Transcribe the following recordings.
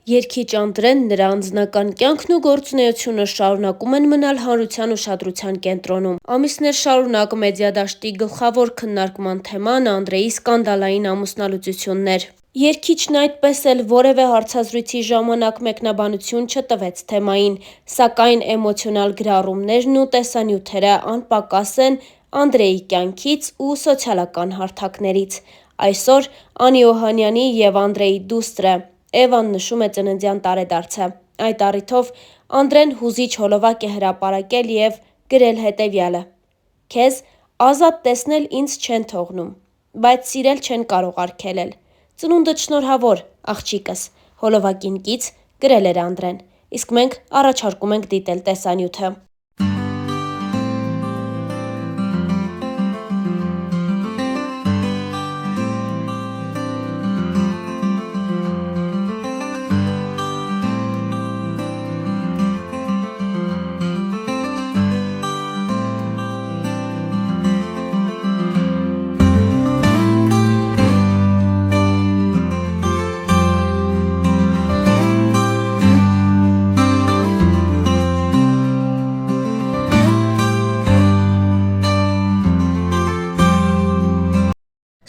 Երգիչ Անդրեն, նրա անձնական կյանքն ու գործունեությունը շարունակում են մնալ հանրության ուշադրության կենտրոնում։ Ամիսներ շարունակ մեդիադաշտի գլխավոր քննարկման թեման Անդրեի սկանդալային ամուսնալուծությունն էր։ Երգիչն այդպես էլ որևէ հարցազրույցի ժամանակ մեկնաբանություն չտվեց թեմային, սակայն էմոցիոնալ գրառումներն ու տեսանյութերը անպակաս են Անդրեի կյանքից ու սոցիալական հարթակներից։ Այսօր Անի Օհանյանի և Անդրեի դուստրը Էվան նշում է ծննդյան տարեդարձը։ Այդ առիթով Անդրեն հուզիչ հոլովակ է հրապարակել և գրել հետևյալը. «Քեզ ազատ տեսնել ինձ չեն թողնում, բայց սիրել չեն կարող արգելել։ Ծնունդդ շնորհավոր, աղջիկս», հոլովակին կից գրել էր Անդրեն, իսկ մենք առաջարկում ենք դիտել տեսանյութը։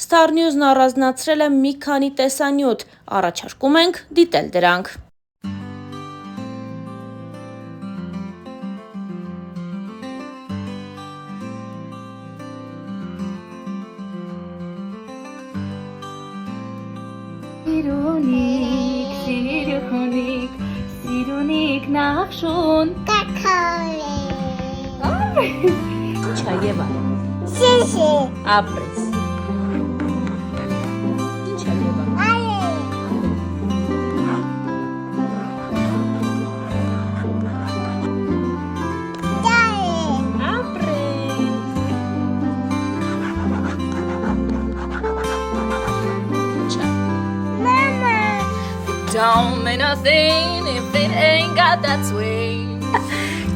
Star News-ն առանձնացրել է մի քանի տեսանյութ, առաջարկում ենք դիտել դրանք։ Սիրունիկ նախշուն Կակալե Չա Եվա Շիշի Ապրես Չա Եվա Այե Դայե Ապրես Չա Մամա Don't mean nothing if it ain't got that swing.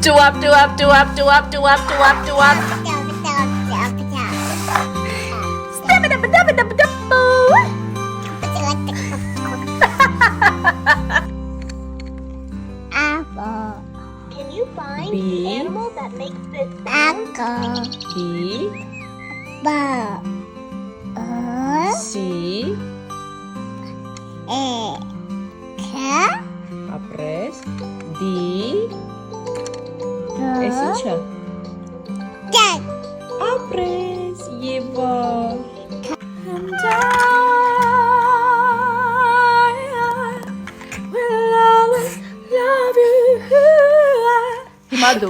Do up, do up, do up, do up, do up, do up, do up. Step it up, dub it up, dub boo. Apple Can you find B. the animal that makes this Apple B Ball C K Apres D Esicha Dad Apres Eva And I will always love you Himadu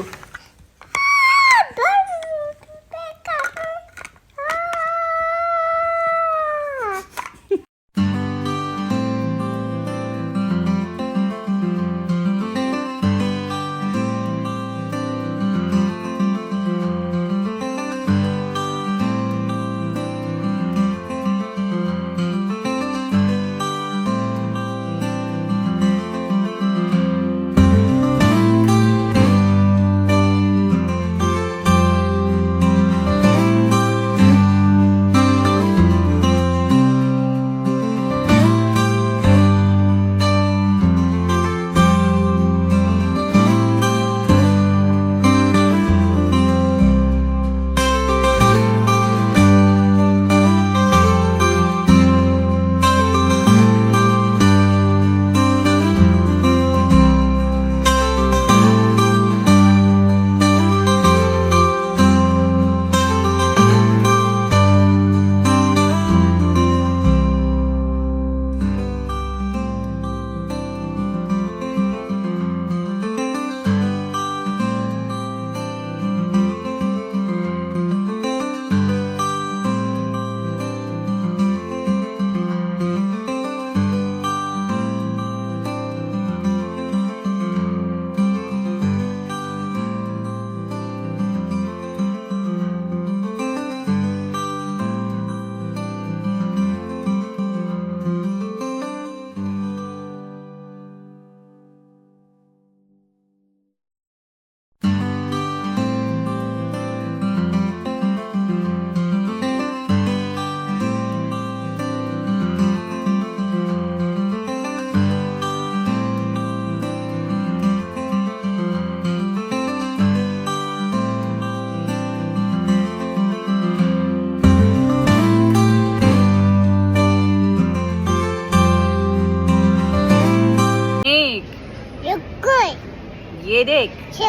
Երեք, two,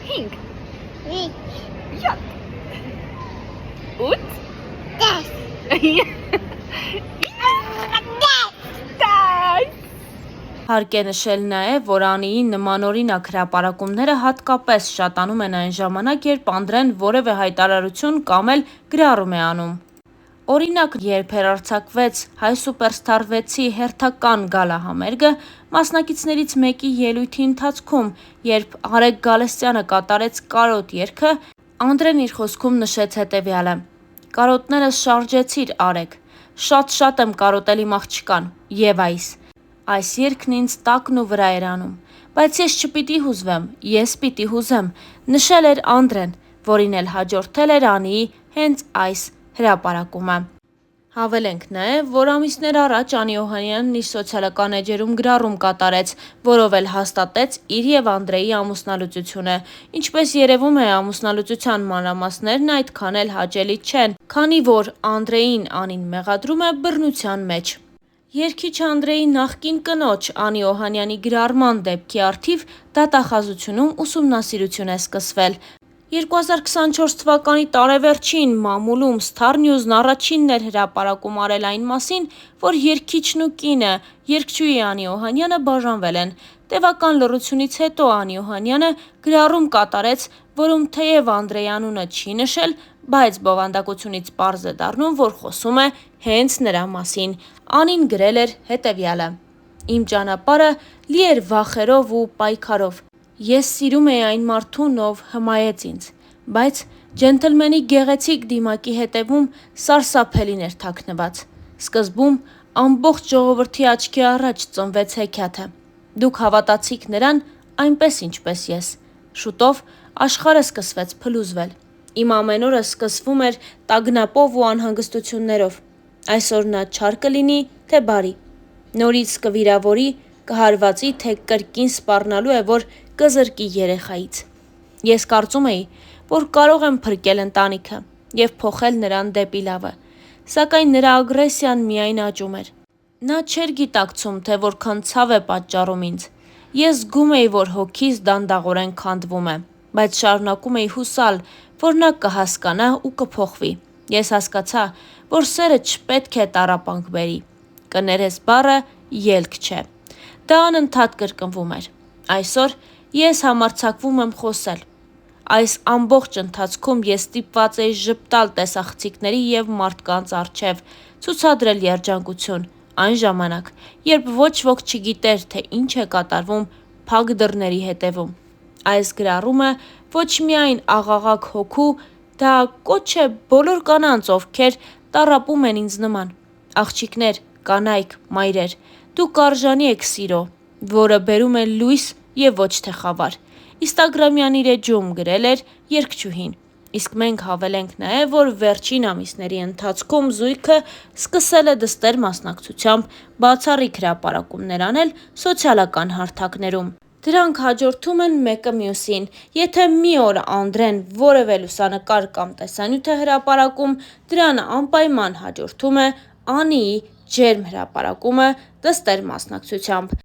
5, three, 7, 8, dash, 10. Հարկ է նշել նաև, որ Անիի նմանօրինակ հրապարակումները հատկապես շատանում են այն ժամանակ, երբ Անդրեն որևէ հայտարարություն կամ էլ գրառում է անում։ Օրինակ, երբ հեռարձակվեց Հայ Սուպերստար 6-ի հերթական գալահամերգը, մասնակիցներից մեկի ելույթի ընթացքում, երբ Արեգ Գալստյանը կատարեց կարոտ երգը, Անդրեն իր խոսքում նշեց հետևյալը. «Կարոտներս շարժեցիր, Արեգ, շատ եմ կարոտել իմ աղջկան, եւ այս երգն ինձ տակն ու վրա էր անում, բայց ես չպիտի հուզվեմ, ես պիտի հուզեմ», նշել էր Անդրեն, որին էլ հաջորդել էր Անիի հենց այս հրապարակումը։ Հավելենք նաև, որ ամիսներ առաջ Անի Օհանյանն իր սոցիալական էջերում գրառում կատարեց, որով էլ հաստատեց իր և Անդրեի ամուսնալուծությունը։ Ինչպես երևում է, ամուսնալուծության մանրամասներն այդքան էլ հաճելի չեն, քանի որ Անդրեին Անին մեղադրում է բռնության մեջ։ Երգիչ Անդրեի նախկին կնոջ Անի Օհանյանի գրառման դեպքի առթիվ դատախազությունում ուսումնասիրություն է սկսվել։ 2024 թվականի տարեվերջին մամուլում Star News-ն առաջինն էր հրապարակում արել այն մասին, որ երգիչն ու կինը, երգչուհի Անի Օհանյանը բաժանվել են։ Տևական լռությունից հետո Անի Օհանյանը գրառում կատարեց, որում թեև Անդրեի անունը չի նշել, բայց բովանդակությունից պարզ է դառնում, որ խոսում է հենց նրա մասին։ Անին գրել էր հետևյալը. «Իմ ճանապարհը լի էր վախերով ու պայքարով։ Ես սիրում էի այն մարդուն, ով հմայեց ինձ, բայց ջենթլմենի գեղեցիկ դիմակի հետևում սարսափելին էր թաքնված։ Սկզբում ամբողջ ժողովրդի աչքի առաջ ծնվեց հեքիաթը։ Դուք հավատացիք նրան այնպես, ինչպես ես։ Շուտով աշխարհը սկսվեց փլուզվել։ Իմ ամեն օրը սկսվում էր տագնապով ու անհանգստություններով։ Այսօր նա չար կլինի, թե բարի։ Նորից կվիրավորի, կհարվածի, թե կրկին սպառնալու է, որ կզրկի երեխայից։ Ես կարծում էի, որ կարող եմ փրկել ընտանիքը և փոխել նրան դեպի լավը, սակայն նրա ագրեսիան միայն աճում էր։ Նա չէր գիտակցում, թե որքան ցավ է պատճառում ինձ։ Ես զգում էի, որ հոգիս դանդաղորեն քանդվում է, բայց շարունակում էի հուսալ, որ նա կհասկանա ու կփոխվի։ Ես հասկացա, որ սերը չպետք է տառապանք բերի։ Կներես բառը ելք չէ։ Դա անընդհատ կրկնվում էր։ Այսօր ես համարձակվում եմ խոսել։ Այս ամբողջ ընթացքում ես ստիպված էի ժպտալ տեսախցիկների և մարդկանց առջև, ցուցադրել երջանկություն, այն ժամանակ, երբ ոչ ոք չգիտեր, թե ինչ է կատարվում փակ դռների հետևում։ Այս գրառումը ոչ միայն աղաղակ հոգու, դա կոչ է բոլոր կանանց, ովքեր տառապում են ինձ նման։ Աղջիկներ, կանայք, մայրեր, դուք արժանի եք սիրո, որը բերում է լույս և ոչ թե խավար։ Instagram-յան իր էջում գրել էր երգչուհին։ Իսկ մենք հավելենք նաև, որ վերջին ամիսների ընթացքում զույգը սկսել է դստեր մասնակցությամբ բացառիկ հրապարակումներ անել սոցիալական հարթակներում։ Դրանք հաջորդում են մեկը մյուսին։ Եթե մի օր Անդրեն որևէ լուսանկար կամ տեսանյութ է հրապարակում, դրան անպայման հաջորդում է Անիի ջերմ հրապարակումը դստեր մասնակցությամբ։